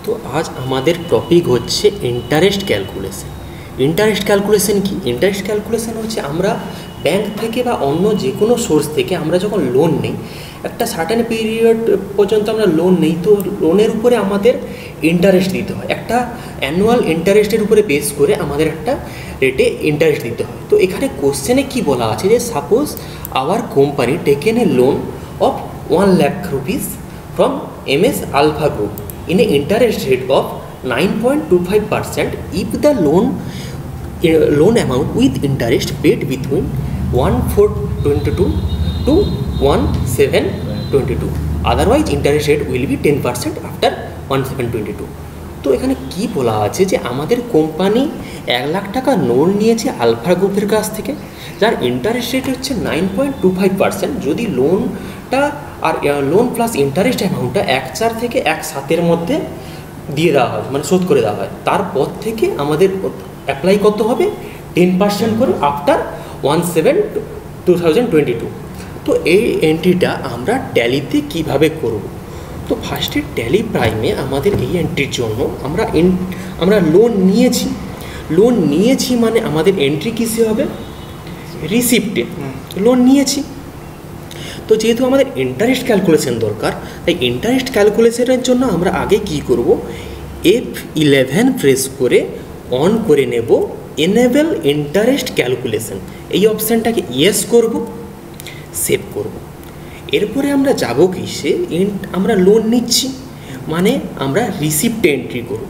তো আজ আমাদের টপিক হচ্ছে ইন্টারেস্ট ক্যালকুলেশন। ইন্টারেস্ট ক্যালকুলেশন কি? ইন্টারেস্ট ক্যালকুলেশন হচ্ছে আমরা ব্যাংক থেকে বা অন্য যে কোনো সোর্স থেকে আমরা যখন লোন নিই, একটা সার্টেন পিরিয়ড পর্যন্ত আমরা লোন নিই, তো লোনের উপরে আমাদের ইন্টারেস্ট দিতে হয়। একটা অ্যানুয়াল ইন্টারেস্টের উপরে বেস করে আমাদের একটা রেটে ইন্টারেস্ট দিতে হয়। তো এখানে কোশ্চেনে কি বলা আছে যে suppose hour company taken A loan of 1 lakh rupees from MS Alpha Group in an interest rate of 9.25% if the loan amount with interest paid between 1,422 to 1,722. Otherwise interest rate will be 10% after 1,722. তো এখানে কি বলা আছে যে আমাদের company 1 lakh টাকা loan নিয়েছে alpha গ্রুপের কাছ থেকে, যার ইন্টারেস্ট রেট হচ্ছে 9.25%। যদি লোনটা আর লোন প্লাস ইন্টারেস্ট অ্যামাউন্টটা 1,4 থেকে 1,7 মধ্যে দিয়ে দেওয়া হয়, মানে শোধ করে দেওয়া হয়, তারপর থেকে আমাদের অ্যাপ্লাই করতে হবে 10% করে আফটার 1/7/2022। তো এই এন্ট্রিটা আমরা ট্যালিতে কিভাবে করব? তো ফার্স্টে ট্যালি প্রাইমে আমাদের এই এন্ট্রির জন্য আমরা লোন নিয়েছি মানে আমাদের এন্ট্রি কিসে হবে? রিসিপ্টে লোন নিয়েছি। তো যেহেতু আমাদের ইন্টারেস্ট ক্যালকুলেশন দরকার, তাই ইন্টারেস্ট ক্যালকুলেশনের জন্য আমরা আগে কি করব, F11 প্রেস করে অন করে নেব এনেবল ইন্টারেস্ট ক্যালকুলেশন, এই অপশানটাকে ইয়েস করব, সেভ করব। এরপরে আমরা যাব কিসে? আমরা লোন নিচ্ছি মানে আমরা রিসিপ্টে এন্ট্রি করব।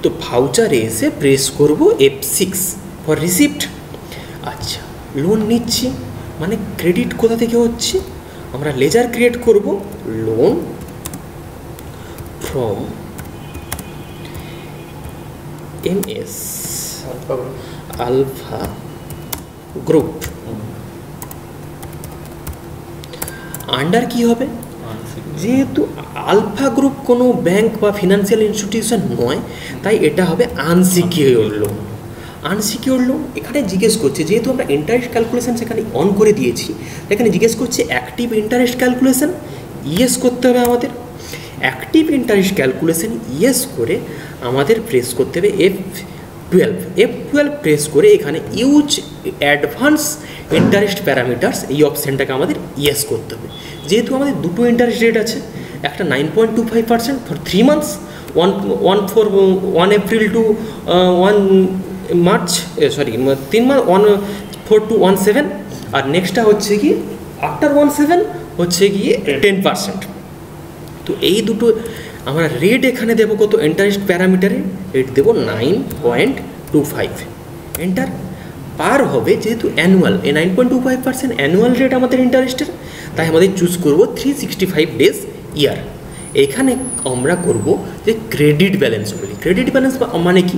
তো ভাউচারে এসে প্রেস করব F6 ফর রিসিপ্ট। আচ্ছা, লোন নিচ্ছি মানে ক্রেডিট কোথা থেকে হচ্ছে? আমরা লেজার ক্রিয়েট করব, loan from MS alpha group. Under কি হবে? যেহেতু আলফা গ্রুপ কোনো ব্যাংক বা ফিনান্সিয়াল ইনস্টিটিউশন নয়, তাই এটা হবে আনসিকিউরড লোন। আনসিকিউরড লোন এখানে জিজ্ঞেস করছে, যেহেতু আমরা ইন্টারেস্ট ক্যালকুলেশন সেখানে অন করে দিয়েছি, এখানে জিজ্ঞেস করছে অ্যাক্টিভ ইন্টারেস্ট ক্যালকুলেশন, ইয়েস করতে হবে আমাদের। অ্যাক্টিভ ইন্টারেস্ট ক্যালকুলেশন ইয়েস করে আমাদের প্রেস করতে হবে F12 প্রেস করে এখানে ইউজ অ্যাডভান্স ইন্টারেস্ট প্যারামিটার্স, এই অপশানটাকে আমাদের ইয়েস করতে হবে। যেহেতু আমাদের দুটো ইন্টারেস্ট রেট আছে, একটা 9.25% for 3 months, 1 April to 1 March, 3 month 1/4 to 1/7, আর নেক্সটটা হচ্ছে কি আফটার 1/7 হচ্ছে গিয়ে 10%। তো এই দুটো আমরা রেট এখানে দেবো কত? ইন্টারেস্ট প্যারামিটারে রেট দেবো 9.25। এন্টার। পার হবে, যেহেতু অ্যানুয়াল, এই 9.25% অ্যানুয়াল রেট আমাদের ইন্টারেস্টের, তাই আমাদের চুজ করব 365 days ইয়ার। এখানে আমরা করব যে ক্রেডিট ব্যালেন্স বলি। ক্রেডিট ব্যালেন্স মানে কি?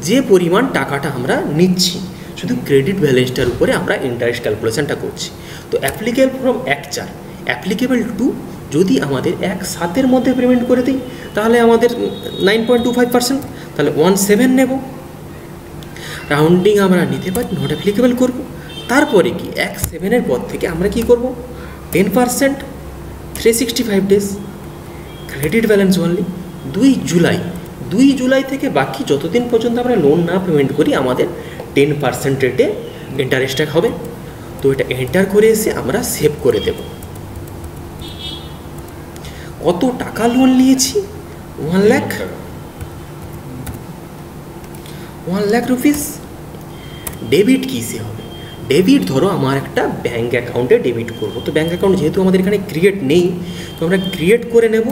যে পরিমাণ টাকাটা আমরা নিচ্ছি, শুধু ক্রেডিট ব্যালেন্সটার উপরে আমরা ইন্টারেস্ট ক্যালকুলেশনটা করছি। তো অ্যাপ্লিকেবল ফ্রম 1/4, অ্যাপ্লিকেবল টু যদি আমাদের 1/7 মধ্যে পেমেন্ট করে দিই তাহলে আমাদের 9.25%, তাহলে 1/7 নেব। রাউন্ডিং আমরা নিতে পারি, নট অ্যাপ্লিকেবল করব। তারপরে কি 1/7 পর থেকে আমরা কি করব? 10%, 365 days, credit balance only. 2 July থেকে বাকি যতদিন পর্যন্ত আমরা লোন না পেমেন্ট করি আমাদের 10% রেটে ইন্টারেস্টটা হবে। তো এটা এন্টার করে এসে আমরা সেভ করে দেব। কত টাকা লোন নিয়েছি? 1 lakh রুপিস। ডেবিট কিসে হবে? ডেবিট ধরো আমার একটা ব্যাঙ্ক অ্যাকাউন্টে ডেবিট করব। তো ব্যাঙ্ক অ্যাকাউন্ট যেহেতু আমাদের এখানে ক্রিয়েট নেই, তো আমরা ক্রিয়েট করে নেব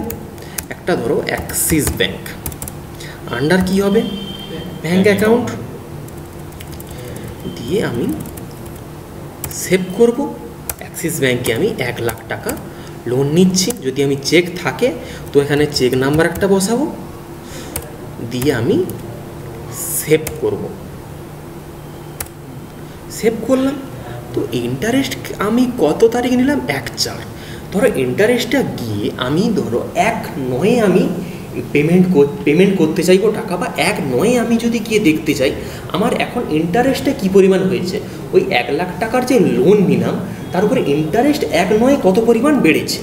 একটা, ধরো অ্যাক্সিস ব্যাঙ্ক। আন্ডার কি হবে? ব্যাঙ্ক অ্যাকাউন্ট দিয়ে আমি সেভ করব। অ্যাক্সিস ব্যাঙ্কে আমি 1 লাখ টাকা লোন নিচ্ছি। যদি আমি চেক থাকে তো এখানে চেক নাম্বার একটা বসাবো, দিয়ে আমি সেভ করব। সেভ করলাম। তো ইন্টারেস্ট আমি কত তারিখে নিলাম? 1/4। ধরো ইন্টারেস্টটা গিয়ে আমি ধরো 1/9 আমি পেমেন্ট করতে চাইবো টাকা, বা 1/9 আমি যদি গিয়ে দেখতে চাই আমার এখন ইন্টারেস্টটা কী পরিমাণ হয়েছে, ওই 1 লাখ টাকার যে লোন নিলাম তার উপরে ইন্টারেস্ট 1/9 কত পরিমাণ বেড়েছে।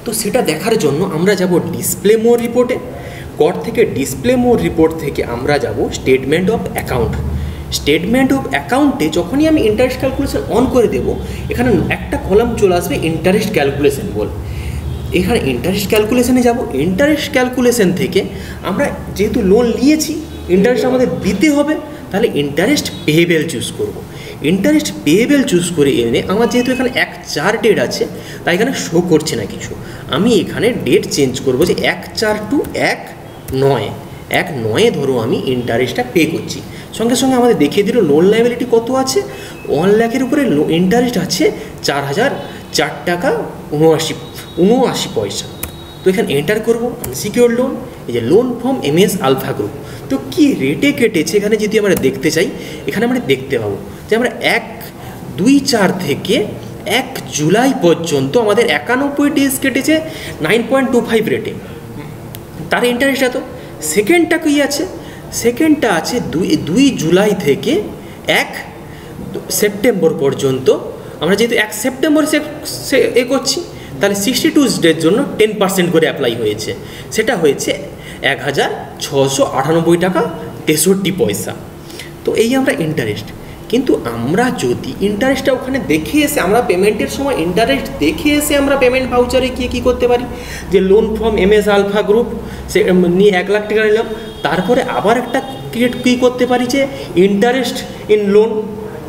তো সেটা দেখার জন্য আমরা যাব ডিসপ্লে মোর রিপোর্টে। গড় থেকে ডিসপ্লে মোড রিপোর্ট থেকে আমরা যাব statement of account. Statement of অ্যাকাউন্টে যখনই আমি ইন্টারেস্ট ক্যালকুলেশন অন করে দেব, এখানে একটা কলাম চলে আসবে ইন্টারেস্ট ক্যালকুলেশন বলে। এখানে ইন্টারেস্ট ক্যালকুলেশনে যাব। ইন্টারেস্ট ক্যালকুলেশন থেকে আমরা যেহেতু লোন নিয়েছি, ইন্টারেস্ট আমাদের দিতে হবে, তাহলে ইন্টারেস্ট পেয়েবেল চুজ করব। ইন্টারেস্ট পেয়েবেল চুজ করে এনে আমার যেহেতু এখানে 1/4 ডেট আছে, তাই এখানে শো করছে না কিছু। আমি এখানে ডেট চেঞ্জ করবো যে 1/4 টু 1/9। 1/9 ধরো আমি ইন্টারেস্টটা পে করছি। সঙ্গে সঙ্গে আমাদের দেখিয়ে দিল লোন লাইবিলিটি কত আছে, 1 লাখের উপরে ইন্টারেস্ট আছে 4,004 টাকা 79 পয়সা। তো এখানে এন্টার করবো আনসিকিউরড লোন, এই যে loan from MS alpha group. তো কি রেটে কেটেছে এখানে যদি আমরা দেখতে চাই, এখানে আমরা দেখতে পাবো যে আমরা 1/2/4 থেকে 1 জুলাই পর্যন্ত আমাদের 91 ডেজ কেটেছে 9.25 রেটে, তার ইন্টারেস্ট এত। সেকেন্ডটা কী আছে, সেকেন্ডটা আছে 2 জুলাই থেকে 1 সেপ্টেম্বর পর্যন্ত। আমরা যেহেতু 1 সেপ্টেম্বর এ করছি, তাহলে 62 ডের জন্য 10% করে অ্যাপ্লাই হয়েছে, সেটা হয়েছে 1,698 টাকা 63 পয়সা। তো এই আমরা ইন্টারেস্ট। কিন্তু আমরা যদি ইন্টারেস্টটা ওখানে দেখে এসে, আমরা পেমেন্টের সময় ইন্টারেস্ট দেখে এসে আমরা পেমেন্ট ভাউচারে গিয়ে কী করতে পারি, যে loan from MS alpha group সে নিয়ে 1 লাখ টাকা নিলাম, তারপরে আবার একটা কী করতে পারি যে interest in loan,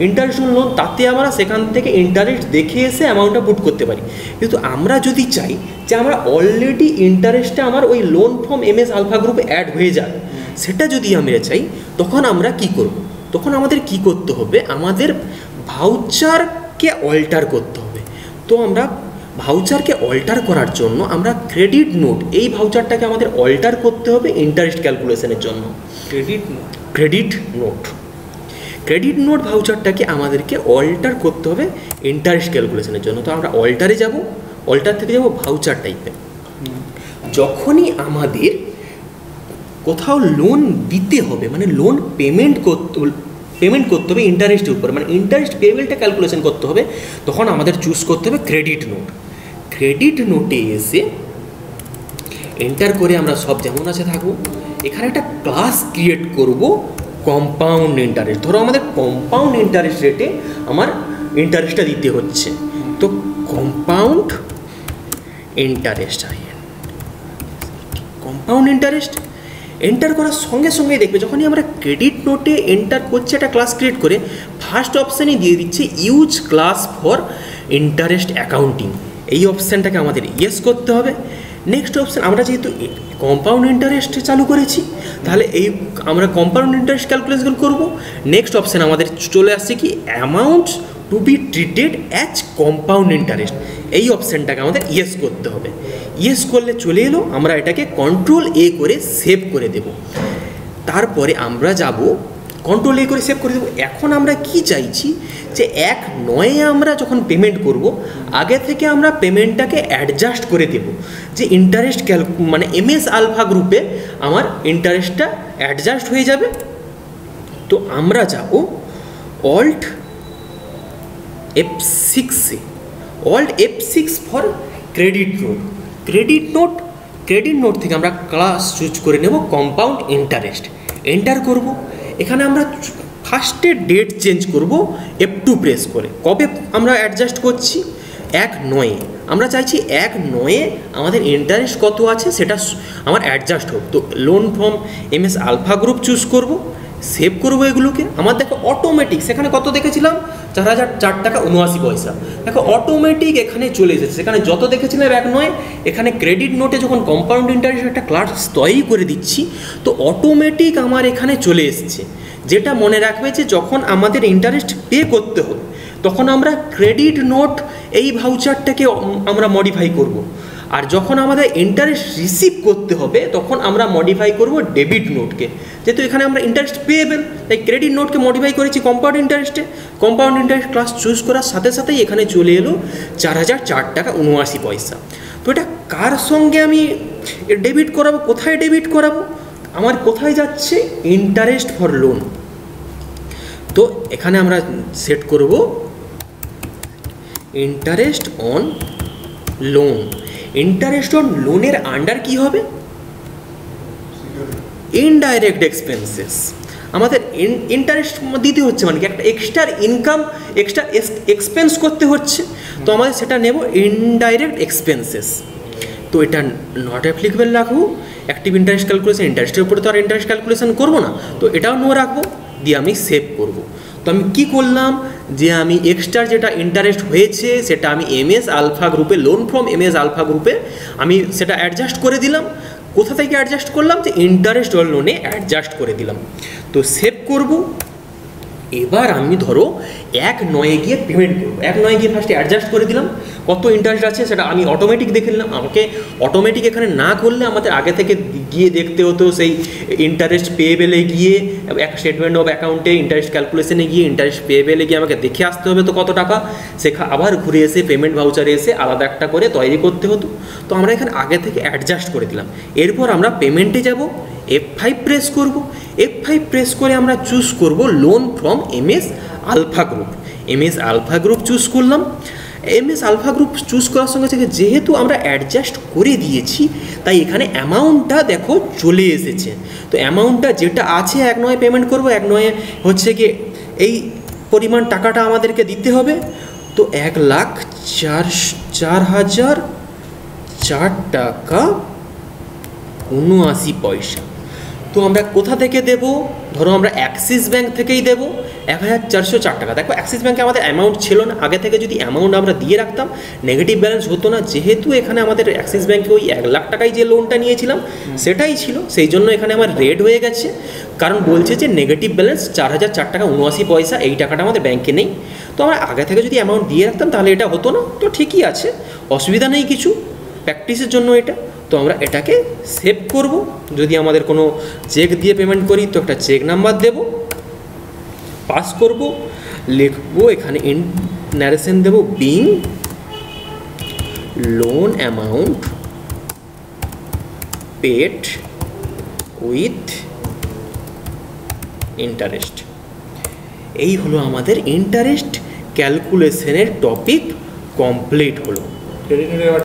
interest on loan, তাতে আমরা সেখান থেকে ইন্টারেস্ট দেখে এসে অ্যামাউন্টটা পুট করতে পারি। কিন্তু আমরা যদি চাই যে আমরা অলরেডি ইন্টারেস্টটা আমার ওই লোন ফ্রম MS আলফা গ্রুপে অ্যাড হয়ে যাক, সেটা যদি আমরা চাই, তখন আমরা কি করব, তখন আমাদের কি করতে হবে, আমাদের ভাউচারকে অল্টার করতে হবে। তো আমরা ভাউচারকে অল্টার করার জন্য আমরা ক্রেডিট নোট, এই ভাউচারটাকে আমাদের অল্টার করতে হবে ইন্টারেস্ট ক্যালকুলেশনের জন্য। ক্রেডিট নোট ভাউচারটাকে আমাদেরকে অল্টার করতে হবে ইন্টারেস্ট ক্যালকুলেশনের জন্য। তো আমরা অল্টারে যাব, অল্টার থেকে যাব ভাউচার টাইপে। যখনই আমাদের কোথাও লোন দিতে হবে, মানে লোন পেমেন্ট করতে হবে ইন্টারেস্টের উপরে, মানে ইন্টারেস্ট পেমেন্টটা ক্যালকুলেশন করতে হবে, তখন আমাদের চুজ করতে হবে ক্রেডিট নোট। ক্রেডিট নোটে এসে এন্টার করে আমরা সব যেমন আছে থাকবো। এখানে একটা ক্লাস ক্রিয়েট করব কম্পাউন্ড ইন্টারেস্ট। ধরো আমাদের কম্পাউন্ড ইন্টারেস্ট রেটে আমার ইন্টারেস্টটা দিতে হচ্ছে, তো কম্পাউন্ড ইন্টারেস্ট এন্টার করার সঙ্গে সঙ্গে দেখবে যখনই আমরা ক্রেডিট নোটে এন্টার করছি একটা ক্লাস ক্রিয়েট করে, ফার্স্ট অপশানই দিয়ে দিচ্ছে use class for interest accounting. এই অপশানটাকে আমাদের ইয়েস করতে হবে। নেক্সট অপশান, আমরা যেহেতু কম্পাউন্ড ইন্টারেস্ট চালু করেছি, তাহলে এই আমরা কম্পাউন্ড ইন্টারেস্ট ক্যালকুলেশন করব। নেক্সট অপশান আমাদের চলে আসছে কি amount two be treated as compound interest, এই অপশানটাকে আমাদের ইয়েস করতে হবে। ইয়েস করলে চলে এলো, আমরা এটাকে Ctrl+A করে সেভ করে দেব। তারপরে আমরা যাব Ctrl+A করে সেভ করে দেবো। এখন আমরা কি চাইছি যে 1/9 আমরা যখন পেমেন্ট করব, আগে থেকে আমরা পেমেন্টটাকে অ্যাডজাস্ট করে দেব, যে ইন্টারেস্ট মানে MS আলফা গ্রুপে আমার ইন্টারেস্টটা অ্যাডজাস্ট হয়ে যাবে। তো আমরা যাব Alt F6 for credit note. Credit note থেকে আমরা ক্লাস চুজ করে নেব কম্পাউন্ড ইন্টারেস্ট, এন্টার করব। এখানে আমরা ফার্স্টে ডেট চেঞ্জ করব F2 প্রেস করে। কবে আমরা অ্যাডজাস্ট করছি, 1/9। আমরা চাইছি 1/9 আমাদের ইন্টারেস্ট কত আছে সেটা আমার অ্যাডজাস্ট হোক। তো loan from MS alpha group choose করব, সেভ করবো এগুলোকে। আমার দেখো অটোমেটিক সেখানে কত দেখেছিলাম, 4,004 টাকা 79 পয়সা। দেখো অটোমেটিক এখানে চলে এসেছে, সেখানে যত দেখেছিলাম 1/9, এখানে ক্রেডিট নোটে যখন কম্পাউন্ড ইন্টারেস্ট একটা ক্লাস তৈরি করে দিচ্ছি, তো অটোমেটিক আমার এখানে চলে এসেছে। যেটা মনে রাখবে যে যখন আমাদের ইন্টারেস্ট পে করতে হবে, তখন আমরা ক্রেডিট নোট এই ভাউচারটাকে আমরা মডিফাই করব। আর যখন আমাদের ইন্টারেস্ট রিসিভ করতে হবে, তখন আমরা মডিফাই করব ডেবিট নোটকে। যেহেতু এখানে আমরা ইন্টারেস্ট পেয়েবেল, তাই ক্রেডিট নোটকে মডিফাই করেছি কম্পাউন্ড ইন্টারেস্টে। কম্পাউন্ড ইন্টারেস্ট ক্লাস চুজ করার সাথে সাথেই এখানে চলে এলো 4,004 টাকা 79 পয়সা। তো এটা কার সঙ্গে আমি ডেবিট করাবো, কোথায় ডেবিট করাবো, আমার কোথায় যাচ্ছে, ইন্টারেস্ট ফর লোন। তো এখানে আমরা সেট করব interest on loan. Interest on লোনের আন্ডার কি হবে, ইনডাইরেক্ট এক্সপেন্সেস, আমাদের ইন্টারেস্ট দিতে হচ্ছে, মানে কি একটা এক্সট্রা ইনকাম, এক্সট্রা এক্সপেন্স করতে হচ্ছে, তো আমাদের সেটা নেব ইনডাইরেক্ট এক্সপেন্সেস। তো এটা নট অ্যাপ্লিকেবল রাখবো। অ্যাক্টিভ ইন্টারেস্ট ক্যালকুলেশন, ইন্টারেস্টের উপরে তো আর ইন্টারেস্ট ক্যালকুলেশন করবো না, তো এটাও নো রাখবো, দিয়ে আমি সেভ করব। তো আমি কী করলাম, যে আমি এক্সট্রা যেটা ইন্টারেস্ট হয়েছে সেটা আমি এমএস আলফা গ্রুপে, লোন ফ্রম এমএস আলফা গ্রুপে আমি সেটা অ্যাডজাস্ট করে দিলাম। কোথা থেকে অ্যাডজাস্ট করলাম, যে ইন্টারেস্ট অল লোনে অ্যাডজাস্ট করে দিলাম। তো সেভ করব। এবার আমি ধরো 1/9 গিয়ে পেমেন্ট করবো। 1/9 গিয়ে ফার্স্টে অ্যাডজাস্ট করে দিলাম, কত ইন্টারেস্ট আছে সেটা আমি অটোমেটিক দেখে নিলাম। আমাকে অটোমেটিক এখানে না করলে আমাদের আগে থেকে গিয়ে দেখতে হতো, সেই ইন্টারেস্ট পেয়েবেলে গিয়ে, এক স্টেটমেন্ট অফ অ্যাকাউন্টে ইন্টারেস্ট ক্যালকুলেশনে গিয়ে ইন্টারেস্ট পেয়েবেলে গিয়ে আমাকে দেখে আসতে হবে তো কত টাকা, আবার ঘুরে এসে পেমেন্ট ভাউচারে এসে আলাদা একটা করে তৈরি করতে হতো। তো আমরা এখানে আগে থেকে অ্যাডজাস্ট করে দিলাম। এরপর আমরা পেমেন্টে যাব, F5 প্রেস করব। F5 প্রেস করে আমরা চুজ করব loan from MS alpha group. MS alpha group choose করলাম। এমএস আলফা গ্রুপ চুজ করার সঙ্গে সঙ্গে যেহেতু আমরা অ্যাডজাস্ট করে দিয়েছি, তাই এখানে অ্যামাউন্টটা দেখো চলে এসেছে। তো অ্যামাউন্টটা যেটা আছে 1/9 পেমেন্ট করব। 1/9 হচ্ছে কি এই পরিমাণ টাকাটা আমাদেরকে দিতে হবে। তো 1,04,004 টাকা 79 পয়সা। তো আমরা কোথা থেকে দেব, ধরো আমরা অ্যাক্সিস ব্যাঙ্ক থেকেই দেব 1,404 টাকা। দেখো অ্যাক্সিস ব্যাঙ্কে আমাদের অ্যামাউন্ট ছিল না, আগে থেকে যদি অ্যামাউন্ট আমরা দিয়ে রাখতাম নেগেটিভ ব্যালেন্স হতো না। যেহেতু এখানে আমাদের অ্যাক্সিস ব্যাঙ্কে ওই 1 লাখ টাকায় যে লোনটা নিয়েছিলাম সেটাই ছিল, সেই জন্য এখানে আমার রেড হয়ে গেছে। কারণ বলছে যে নেগেটিভ ব্যালেন্স 4,004 টাকা 79 পয়সা, এই টাকাটা আমাদের ব্যাঙ্কে নেই। তো আমরা আগে থেকে যদি অ্যামাউন্ট দিয়ে রাখতাম তাহলে এটা হতো না। তো ঠিকই আছে, অসুবিধা নেই কিছু, প্র্যাকটিসের জন্য এটা। তো আমরা এটাকে সেভ করব। যদি আমাদের কোনো চেক দিয়ে পেমেন্ট করি তো একটা চেক নাম্বার দেব, পাস করব, লিখবো এখানে ন্যারেশন দেব being loan amount paid with interest. এই হলো আমাদের ইন্টারেস্ট ক্যালকুলেশনের টপিক কমপ্লিট হলো।